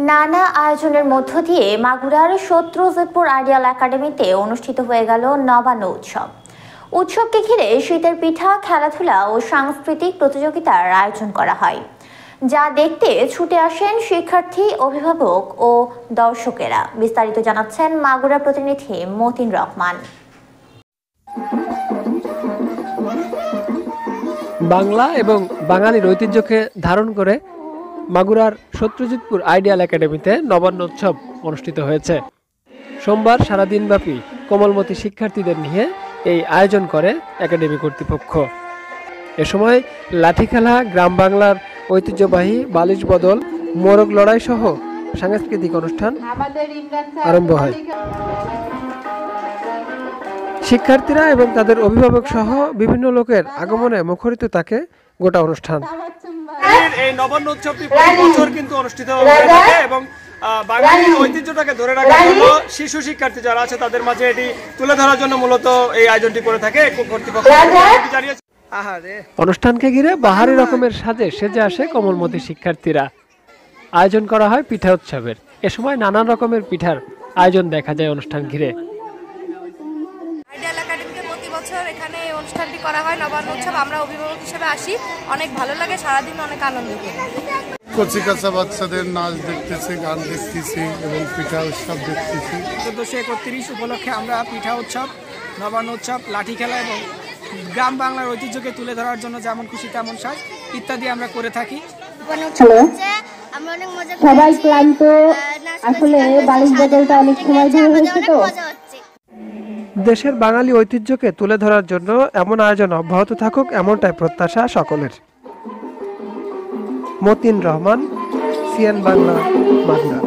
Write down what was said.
নানা আয়োজনের মধ্য দিয়ে মাগুরার সত্যজিৎপুর আইডিয়াল একাডেমিতে অনুষ্ঠিত হয়ে গেল নবান্ন উৎসব। উৎসবকে ঘিরে শীতের পিঠা, খেলাধুলা ও সাংস্কৃতিক প্রতিযোগিতার আয়োজন করা হয়, যা দেখতে ছুটে আসেন শিক্ষার্থী, অভিভাবক ও দর্শকেরা। বিস্তারিত জানাচ্ছেন মাগুরা প্রতিনিধি মতিন রহমান। বাংলা এবং বাঙালির ঐতিহ্যকে ধারণ করে মাগুরার সত্যজিৎপুর আইডিয়াল একাডেমিতে নবান্ন উৎসব অনুষ্ঠিত হয়েছে। সোমবার সারাদিনব্যাপী কোমলমতি শিক্ষার্থীদের নিয়ে এই আয়োজন করে একাডেমি কর্তৃপক্ষ। এ সময় লাঠি খেলা, গ্রাম বাংলার ঐতিহ্যবাহী বালিশ বদল, মোরগ লড়াই সহ সাংস্কৃতিক অনুষ্ঠান আরম্ভ হয়। শিক্ষার্থীরা এবং তাদের অভিভাবক সহ বিভিন্ন লোকের আগমনে মুখরিত থাকে গোটা অনুষ্ঠান। এই নবান্ন উৎসবটি প্রতি বছর কিন্তু অনুষ্ঠিত হয়ে থাকে এবং বাঙালির ঐতিহ্যটাকে ধরে রাখার জন্য শিশু শিক্ষার্থী যারা আছে তাদের মাঝে এটি তুলে ধরার জন্য মূলত এই আয়োজনটি করে থাকে কর্তৃপক্ষ। অনুষ্ঠানকে ঘিরে বাহারি রকমের সাজে সেজে আসে কোমলমতি শিক্ষার্থীরা। আয়োজন করা হয় পিঠা উৎসবের। এ সময় নানান রকমের পিঠার আয়োজন দেখা যায় অনুষ্ঠান ঘিরে। আইডিয়াল একাডেমিতে প্রতি বছর এখানে অনুষ্ঠানটি করা হয় নবান্ন উৎসব। আমরা অভিভাবক হিসেবে আসি, অনেক ভালো লাগে, সারাদিন অনেক আনন্দ করি। কচি কাঁচা বাচ্চাদের নাচ দেখতেছি, গান দেখতেছি এবং পিঠা উৎসব দেখতেছি। 1431 উপলক্ষে আমরা পিঠা উৎসব, নবান্ন উৎসব, লাঠি খেলা এবং গ্রাম বাংলার ঐতিহ্যকে তুলে ধরার জন্য যেমন খুশি তেমন সাজ ইত্যাদি আমরা করে থাকি। সবাই ক্লান্ত, আসলে বালিশ বদলটা অনেক সময় ধরে হয়েছে তো। দেশের বাঙালি ঐতিহ্যকে তুলে ধরার জন্য এমন আয়োজন অব্যাহত থাকুক, এমনটাই প্রত্যাশা সকলের। মতিন রহমান, সিএন বাংলা, মাগুরা।